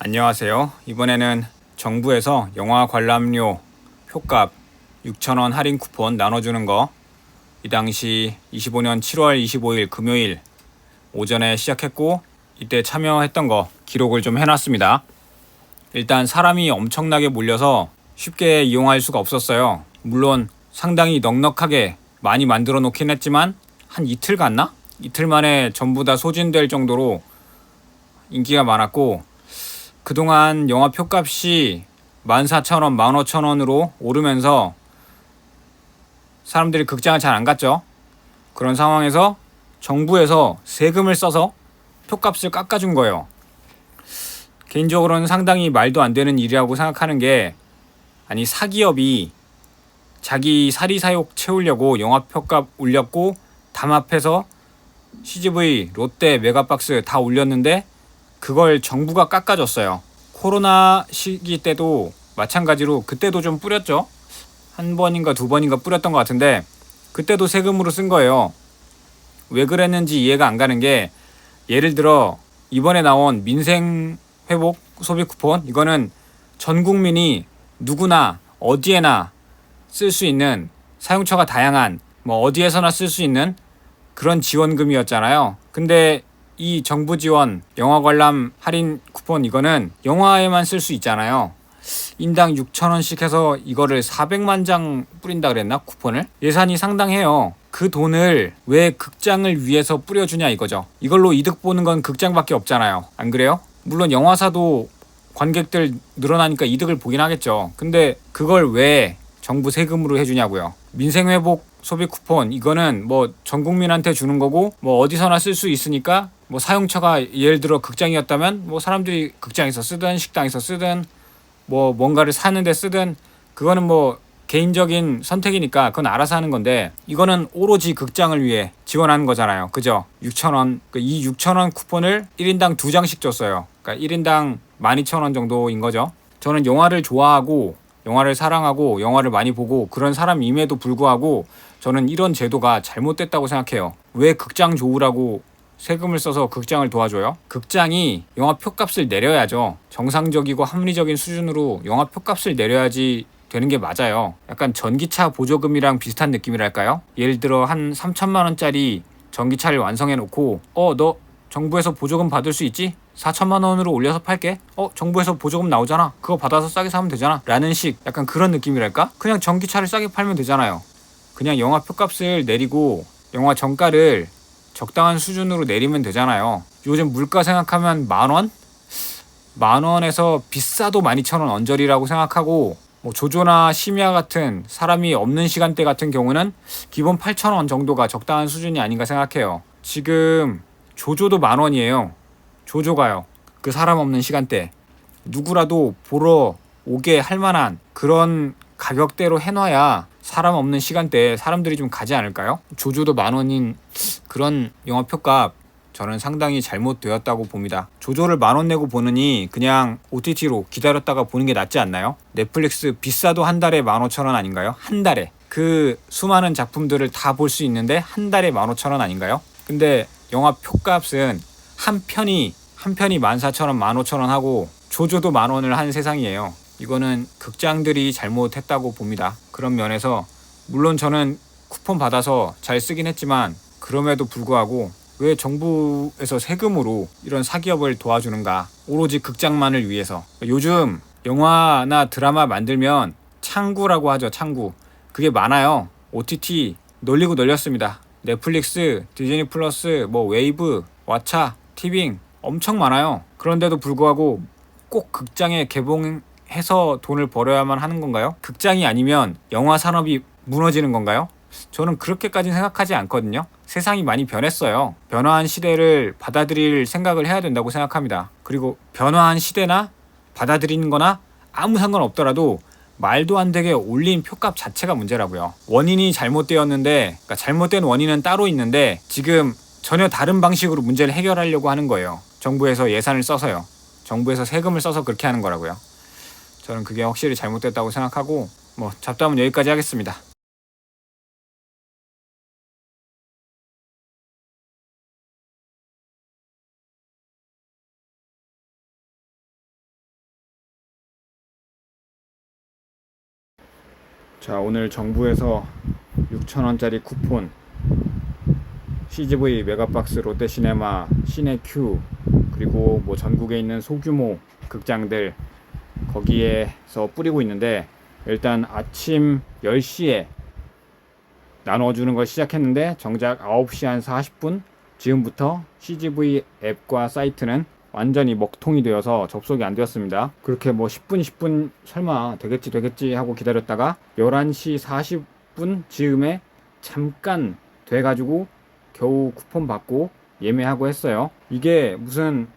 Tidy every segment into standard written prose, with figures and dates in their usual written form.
안녕하세요. 이번에는 정부에서 영화 관람료 표값 6,000원 할인 쿠폰 나눠주는 거, 이 당시 25년 7월 25일 금요일 오전에 시작했고, 이때 참여했던 거 기록을 좀 해놨습니다. 일단 사람이 엄청나게 몰려서 쉽게 이용할 수가 없었어요. 물론 상당히 넉넉하게 많이 만들어 놓긴 했지만 한 이틀 갔나? 이틀 만에 전부 다 소진될 정도로 인기가 많았고, 그동안 영화 표값이 14,000원, 15,000원으로 오르면서 사람들이 극장을 잘 안 갔죠. 그런 상황에서 정부에서 세금을 써서 표값을 깎아준 거예요. 개인적으로는 상당히 말도 안 되는 일이라고 생각하는 게, 아니 사기업이 자기 사리사욕 채우려고 영화 표값 올렸고 담합해서 CGV, 롯데, 메가박스 다 올렸는데 그걸 정부가 깎아줬어요. 코로나 시기 때도 마찬가지로 그때도 좀 뿌렸죠. 한 번인가 두 번인가 뿌렸던 것 같은데 그때도 세금으로 쓴 거예요. 왜 그랬는지 이해가 안 가는 게, 예를 들어 이번에 나온 민생 회복 소비 쿠폰, 이거는 전 국민이 누구나 어디에나 쓸 수 있는, 사용처가 다양한, 뭐 어디에서나 쓸 수 있는 그런 지원금이었잖아요. 근데 이 정부 지원 영화 관람 할인 쿠폰, 이거는 영화에만 쓸 수 있잖아요. 인당 6,000원씩 해서 이거를 400만 장 뿌린다 그랬나? 쿠폰을? 예산이 상당해요. 그 돈을 왜 극장을 위해서 뿌려주냐 이거죠. 이걸로 이득 보는 건 극장밖에 없잖아요. 안 그래요? 물론 영화사도 관객들 늘어나니까 이득을 보긴 하겠죠. 근데 그걸 왜 정부 세금으로 해주냐고요. 민생회복 소비 쿠폰, 이거는 뭐 전 국민한테 주는 거고, 뭐 어디서나 쓸 수 있으니까, 뭐 사용처가 예를 들어 극장이었다면 뭐 사람들이 극장에서 쓰든 식당에서 쓰든 뭐 뭔가를 사는데 쓰든, 그거는 뭐 개인적인 선택이니까 그건 알아서 하는 건데, 이거는 오로지 극장을 위해 지원하는 거잖아요. 그죠? 6,000원, 이 6,000원 쿠폰을 1인당 2장씩 줬어요. 그러니까 1인당 12,000원 정도인 거죠. 저는 영화를 좋아하고 영화를 사랑하고 영화를 많이 보고 그런 사람임에도 불구하고 저는 이런 제도가 잘못됐다고 생각해요. 왜 극장 좋으라고 세금을 써서 극장을 도와줘요? 극장이 영화 표값을 내려야죠. 정상적이고 합리적인 수준으로 영화 표값을 내려야지 되는 게 맞아요. 약간 전기차 보조금이랑 비슷한 느낌이랄까요? 예를 들어 한 3천만 원짜리 전기차를 완성해 놓고, 너 정부에서 보조금 받을 수 있지? 4천만 원으로 올려서 팔게? 정부에서 보조금 나오잖아. 그거 받아서 싸게 사면 되잖아. 라는 식, 약간 그런 느낌이랄까? 그냥 전기차를 싸게 팔면 되잖아요. 그냥 영화 표값을 내리고 영화 정가를 적당한 수준으로 내리면 되잖아요. 요즘 물가 생각하면 10,000원? 10,000원에서 비싸도 12,000원 언저리라고 생각하고, 뭐 조조나 심야 같은 사람이 없는 시간대 같은 경우는 기본 8,000원 정도가 적당한 수준이 아닌가 생각해요. 지금 조조도 10,000원이에요. 조조가요. 그 사람 없는 시간대. 누구라도 보러 오게 할 만한 그런 가격대로 해놔야 사람 없는 시간대에 사람들이 좀 가지 않을까요? 조조도 10,000원인 그런 영화 표값, 저는 상당히 잘못되었다고 봅니다. 조조를 10,000원 내고 보느니 그냥 OTT로 기다렸다가 보는 게 낫지 않나요? 넷플릭스 비싸도 한 달에 15,000원 아닌가요? 한 달에. 그 수많은 작품들을 다 볼 수 있는데 한 달에 15,000원 아닌가요? 근데 영화 표값은 한 편이 14,000원, 15,000원 하고 조조도 10,000원을 한 세상이에요. 이거는 극장들이 잘못했다고 봅니다. 그런 면에서 물론 저는 쿠폰 받아서 잘 쓰긴 했지만, 그럼에도 불구하고 왜 정부에서 세금으로 이런 사기업을 도와주는가? 오로지 극장만을 위해서. 요즘 영화나 드라마 만들면 창구라고 하죠. 창구. 그게 많아요. OTT 널리고 널렸습니다. 넷플릭스, 디즈니 플러스, 뭐 웨이브, 왓챠, 티빙 엄청 많아요. 그런데도 불구하고 꼭 극장에 개봉해서 돈을 벌어야만 하는 건가요? 극장이 아니면 영화 산업이 무너지는 건가요? 저는 그렇게까지는 생각하지 않거든요. 세상이 많이 변했어요. 변화한 시대를 받아들일 생각을 해야 된다고 생각합니다. 그리고 변화한 시대나 받아들이는 거나 아무 상관없더라도 말도 안 되게 올린 표값 자체가 문제라고요. 원인이 잘못되었는데, 그러니까 잘못된 원인은 따로 있는데 지금 전혀 다른 방식으로 문제를 해결하려고 하는 거예요. 정부에서 예산을 써서요. 정부에서 세금을 써서 그렇게 하는 거라고요. 저는 그게 확실히 잘못됐다고 생각하고, 뭐 잡담은 여기까지 하겠습니다. 자, 오늘 정부에서 6,000원짜리 쿠폰 CGV 메가박스 롯데시네마 시네큐 그리고 뭐 전국에 있는 소규모 극장들 거기에서 뿌리고 있는데, 일단 아침 10시에 나눠주는 걸 시작했는데 정작 9시 한 40분 지금부터 CGV 앱과 사이트는 완전히 먹통이 되어서 접속이 안 되었습니다. 그렇게 뭐 10분 설마 되겠지 하고 기다렸다가 11시 40분 즈음에 잠깐 돼가지고 겨우 쿠폰 받고 예매하고 했어요. 이게 무슨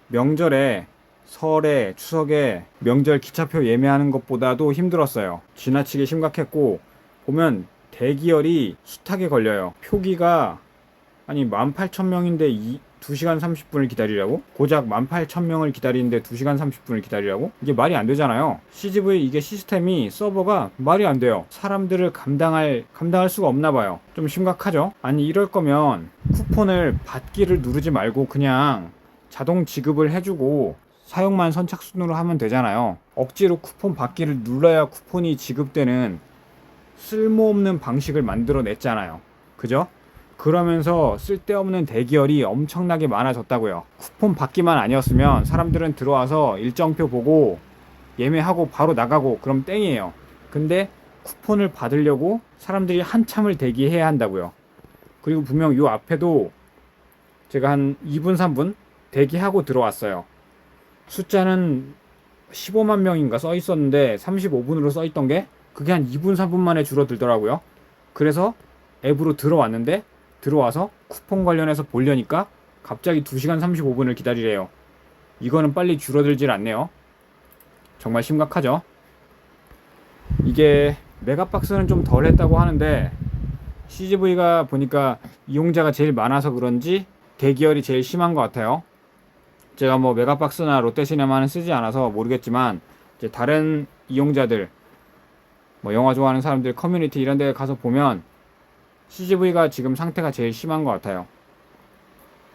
명절에 설에 추석에 명절 기차표 예매하는 것보다도 힘들었어요. 지나치게 심각했고, 보면 대기열이 숱하게 걸려요. 표기가 아니 18,000명인데 2시간 30분을 기다리라고? 고작 18,000명을 기다리는데 2시간 30분을 기다리라고? 이게 말이 안 되잖아요. CGV 이게 시스템이 서버가 말이 안 돼요. 사람들을 감당할 수가 없나 봐요. 좀 심각하죠? 아니 이럴 거면 쿠폰을 받기를 누르지 말고 그냥 자동 지급을 해주고 사용만 선착순으로 하면 되잖아요. 억지로 쿠폰 받기를 눌러야 쿠폰이 지급되는 쓸모없는 방식을 만들어 냈잖아요. 그죠? 그러면서 쓸데없는 대기열이 엄청나게 많아졌다고요. 쿠폰 받기만 아니었으면 사람들은 들어와서 일정표 보고 예매하고 바로 나가고 그럼 땡이에요. 근데 쿠폰을 받으려고 사람들이 한참을 대기해야 한다고요. 그리고 분명 요 앞에도 제가 한 2분 3분 대기하고 들어왔어요. 숫자는 15만 명인가 써 있었는데 35분으로 써 있던 게 그게 한 2분 3분 만에 줄어들더라고요. 그래서 앱으로 들어왔는데 들어와서 쿠폰 관련해서 보려니까 갑자기 2시간 35분을 기다리래요. 이거는 빨리 줄어들질 않네요. 정말 심각하죠. 이게 메가박스는 좀 덜 했다고 하는데 CGV가 보니까 이용자가 제일 많아서 그런지 대기열이 제일 심한 것 같아요. 제가 뭐 메가박스나 롯데시네마는 쓰지 않아서 모르겠지만 이제 다른 이용자들 뭐 영화 좋아하는 사람들 커뮤니티 이런 데 가서 보면 CGV가 지금 상태가 제일 심한 것 같아요.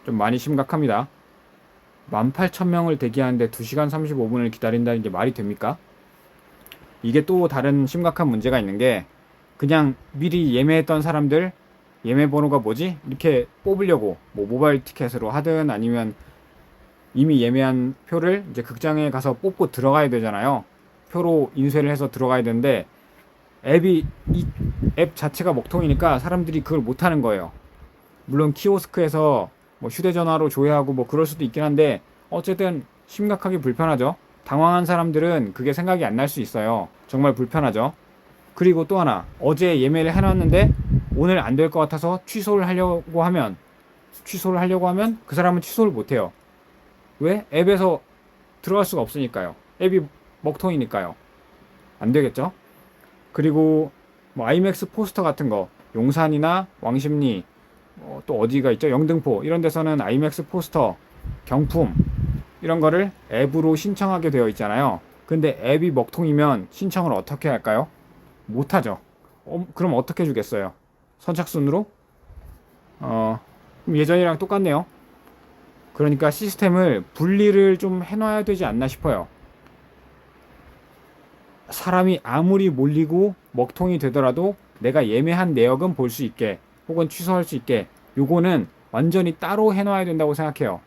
좀 많이 심각합니다. 18,000명을 대기하는데 2시간 35분을 기다린다는 게 말이 됩니까? 이게 또 다른 심각한 문제가 있는 게, 그냥 미리 예매했던 사람들 예매 번호가 뭐지? 이렇게 뽑으려고 뭐 모바일 티켓으로 하든 아니면 이미 예매한 표를 이제 극장에 가서 뽑고 들어가야 되잖아요. 표로 인쇄를 해서 들어가야 되는데 이 앱 자체가 먹통이니까 사람들이 그걸 못하는 거예요. 물론 키오스크에서 뭐 휴대전화로 조회하고 뭐 그럴 수도 있긴 한데 어쨌든 심각하게 불편하죠. 당황한 사람들은 그게 생각이 안 날 수 있어요. 정말 불편하죠. 그리고 또 하나, 어제 예매를 해놨는데 오늘 안 될 것 같아서 취소를 하려고 하면 그 사람은 취소를 못해요. 왜? 앱에서 들어갈 수가 없으니까요. 앱이 먹통이니까요. 안 되겠죠? 그리고 뭐 아이맥스 포스터 같은 거, 용산이나 왕십리, 또 어디가 있죠? 영등포 이런 데서는 아이맥스 포스터, 경품 이런 거를 앱으로 신청하게 되어 있잖아요. 근데 앱이 먹통이면 신청을 어떻게 할까요? 못하죠. 그럼 어떻게 주겠어요? 선착순으로? 예전이랑 똑같네요. 그러니까 시스템을 분리를 좀 해놔야 되지 않나 싶어요. 사람이 아무리 몰리고 먹통이 되더라도 내가 예매한 내역은 볼 수 있게 혹은 취소할 수 있게 요거는 완전히 따로 해놔야 된다고 생각해요.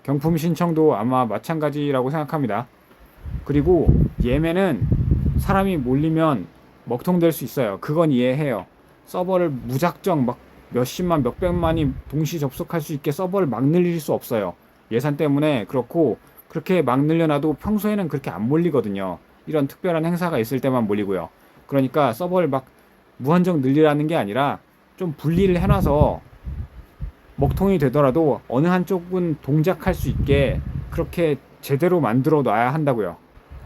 경품 신청도 아마 마찬가지라고 생각합니다. 그리고 예매는 사람이 몰리면 먹통될 수 있어요. 그건 이해해요. 서버를 무작정 막 몇십만 몇백만이 동시 접속할 수 있게 서버를 막 늘릴 수 없어요. 예산 때문에 그렇고, 그렇게 막 늘려놔도 평소에는 그렇게 안 몰리거든요. 이런 특별한 행사가 있을 때만 몰리고요. 그러니까 서버를 막 무한정 늘리라는 게 아니라 좀 분리를 해놔서 먹통이 되더라도 어느 한쪽은 동작할 수 있게 그렇게 제대로 만들어 놔야 한다고요.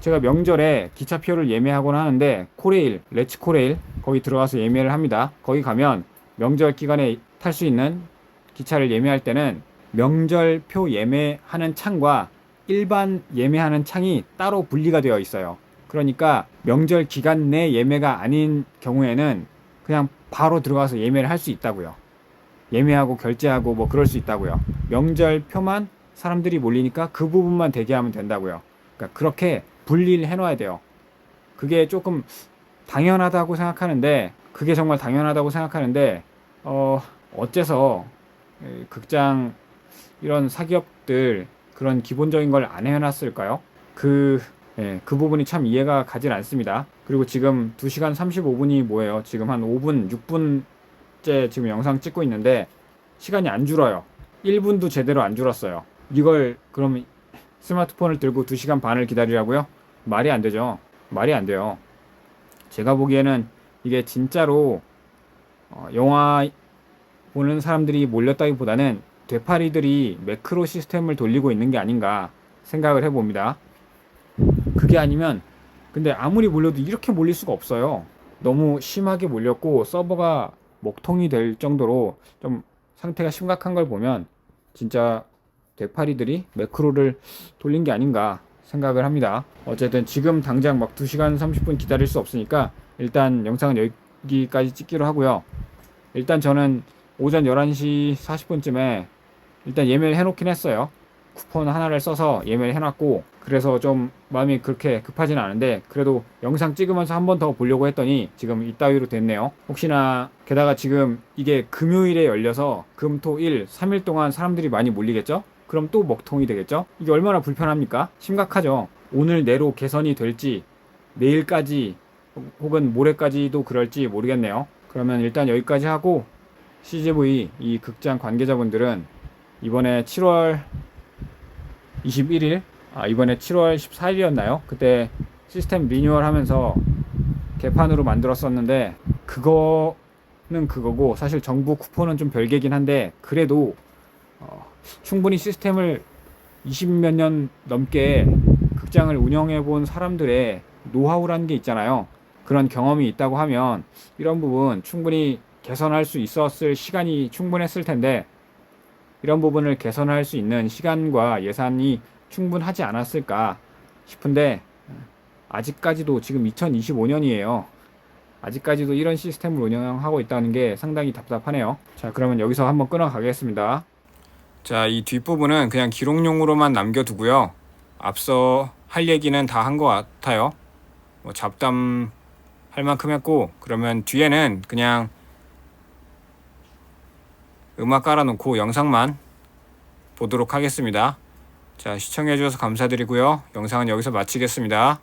제가 명절에 기차표를 예매하곤 하는데 코레일, 레츠 코레일 거기 들어가서 예매를 합니다. 거기 가면 명절 기간에 탈 수 있는 기차를 예매할 때는 명절표 예매하는 창과 일반 예매하는 창이 따로 분리가 되어 있어요. 그러니까 명절 기간 내 예매가 아닌 경우에는 그냥 바로 들어가서 예매를 할 수 있다고요. 예매하고 결제하고 뭐 그럴 수 있다고요. 명절표만 사람들이 몰리니까 그 부분만 대기하면 된다고요. 그러니까 그렇게 분리를 해놔야 돼요. 그게 조금 당연하다고 생각하는데, 그게 정말 당연하다고 생각하는데 어째서 극장 이런 사기업들 그런 기본적인 걸 안 해놨을까요? 그 부분이 참 이해가 가질 않습니다. 그리고 지금 2시간 35분이 뭐예요? 지금 한 5분, 6분째 지금 영상 찍고 있는데 시간이 안 줄어요. 1분도 제대로 안 줄었어요. 이걸 그럼 스마트폰을 들고 2시간 반을 기다리라고요? 말이 안 되죠. 말이 안 돼요. 제가 보기에는 이게 진짜로 영화 보는 사람들이 몰렸다기보다는 되파리들이 매크로 시스템을 돌리고 있는 게 아닌가 생각을 해봅니다. 그게 아니면 근데 아무리 몰려도 이렇게 몰릴 수가 없어요. 너무 심하게 몰렸고 서버가 먹통이 될 정도로 좀 상태가 심각한 걸 보면 진짜 되파리들이 매크로를 돌린 게 아닌가 생각을 합니다. 어쨌든 지금 당장 막 2시간 30분 기다릴 수 없으니까 일단 영상은 여기까지 찍기로 하고요. 일단 저는 오전 11시 40분쯤에 일단 예매를 해놓긴 했어요. 쿠폰 하나를 써서 예매를 해놨고, 그래서 좀 마음이 그렇게 급하진 않은데 그래도 영상 찍으면서 한 번 더 보려고 했더니 지금 이따위로 됐네요. 혹시나 게다가 지금 이게 금요일에 열려서 금, 토, 일 3일 동안 사람들이 많이 몰리겠죠? 그럼 또 먹통이 되겠죠? 이게 얼마나 불편합니까? 심각하죠. 오늘 내로 개선이 될지 내일까지 혹은 모레까지도 그럴지 모르겠네요. 그러면 일단 여기까지 하고 CGV 이 극장 관계자분들은 이번에 7월 21일 이번에 7월 14일이었나요? 그때 시스템 리뉴얼 하면서 개판으로 만들었었는데 그거는 그거고 사실 정부 쿠폰은 좀 별개긴 한데 그래도 충분히 시스템을 20몇 년 넘게 극장을 운영해 본 사람들의 노하우라는 게 있잖아요. 그런 경험이 있다고 하면 이런 부분 충분히 개선할 수 있었을 시간이 충분했을 텐데 이런 부분을 개선할 수 있는 시간과 예산이 충분하지 않았을까 싶은데 아직까지도 지금 2025년이에요. 아직까지도 이런 시스템을 운영하고 있다는 게 상당히 답답하네요. 자, 그러면 여기서 한번 끊어 가겠습니다. 자, 이 뒷부분은 그냥 기록용으로만 남겨두고요. 앞서 할 얘기는 다 한 것 같아요. 뭐 잡담 할 만큼 했고, 그러면 뒤에는 그냥 음악 깔아놓고 영상만 보도록 하겠습니다. 자, 시청해주셔서 감사드리고요. 영상은 여기서 마치겠습니다.